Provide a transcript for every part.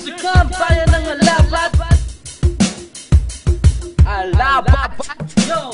Musikang bayan ng alabat. Alabat. Yo!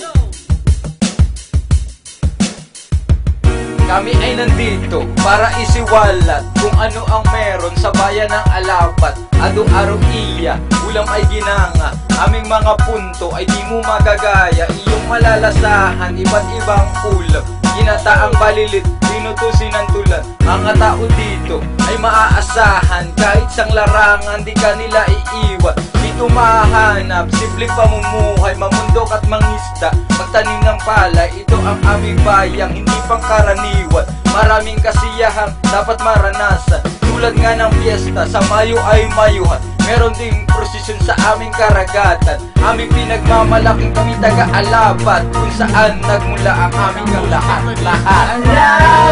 Kami ay nandito para isiwalat kung ano ang meron sa bayan ng Alabat. Ado-araw iya, ulam ay ginanga. Aming mga punto ay di mo magagaya. Iyong malalasahan, iba't ibang ulam. Ginataang balilit, tinutusin ng tulad. Mga tao dito ay maaasahan. Kahit sang larangan, di kanila iiwan. Dito mahanap, simpleng pamumuhay, mamundok at mangisda. Magtanim ng palay, ito ang aming bayang, hindi pangkaraniwan. Maraming kasiyahan, dapat maranasan. Tulad nga ng piyesta, sa Mayo ay mayuhan. Meron ding prosesyon sa aming karagatan. Aming pinagmamalaking kami taga-Alabat, kung saan nagmula ang aming ang lahat-lahat.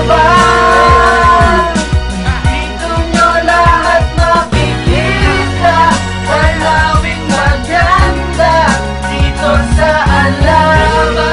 Alabat, dito nyo lahat makikita. Walawing maganda dito sa Alabat.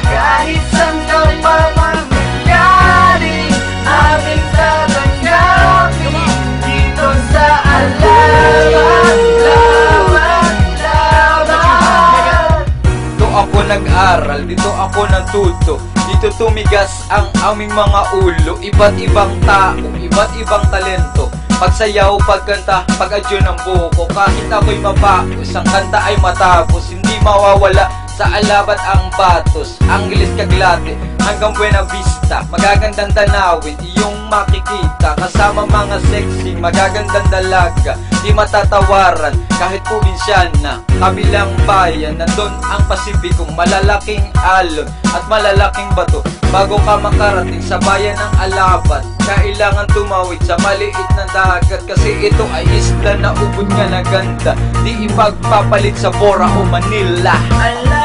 Kahit saan ka pa mangyari, aming tatanggapin dito sa Alabat. Labat, labat. Dito ako nag-aral, dito ako natuto. Dito tumigas ang aming mga ulo. Iba't ibang tao, iba't ibang talento. Pagsayaw, pagkanta, pag-adyo ng buko. Kahit ako'y mabaos, ang kanta ay matapos. Hindi mawawala sa Alabat ang batos. Angeles Caglate hanggang Buena Vista. Magagandang tanawin, iyong makikita. Kasama mga sexy, magagandang dalaga. Di matatawaran, kahit probinsyana. Kabilang bayan, nandun ang Pasipikong malalaking alon at malalaking bato. Bago ka makarating sa bayan ng Alabat, kailangan tumawid sa maliit na dagat. Kasi ito ay isla na ubod nga na ganda. Di ipagpapalit sa Bora o Manila.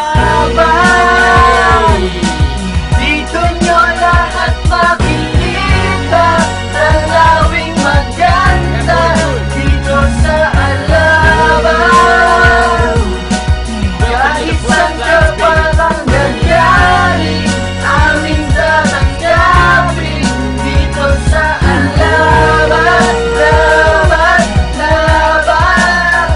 Alabat, dito nyo lahat makikita. Talawing maganda dito sa Alabat. Kahit saan ka parang nangyari, aming tatanggapin dito sa Alabat. Labat, labat.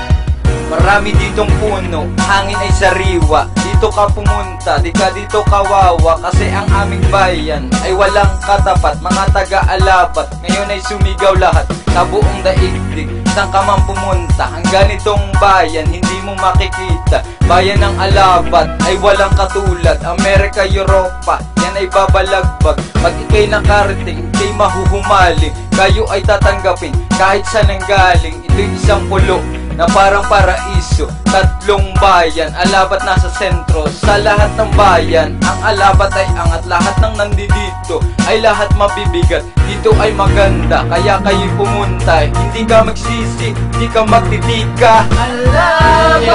Marami ditong puno, hangin ay sariwa. Dito ka pumunta, di ka dito kawawa. Kasi ang aming bayan ay walang katapat. Mga taga-Alabat, ngayon ay sumigaw lahat sa buong daigdig. Saan ka man pumunta, ang ganitong bayan hindi mo makikita. Bayan ng Alabat ay walang katulad. Amerika, Europa, yan ay babalagbag. Pag ikay nakarating, ikay mahuhumaling. Kayo ay tatanggapin kahit saan ang galing. Ito'y isang pulo na parang paraiso. Tatlong bayan, Alabat nasa sentro. Sa lahat ng bayan, ang Alabat ay angat. Lahat ng nandito ay lahat mabibigat. Dito ay maganda, kaya kayo'y pumunta. Hindi ka magsisi, hindi ka magtitika. Alabat,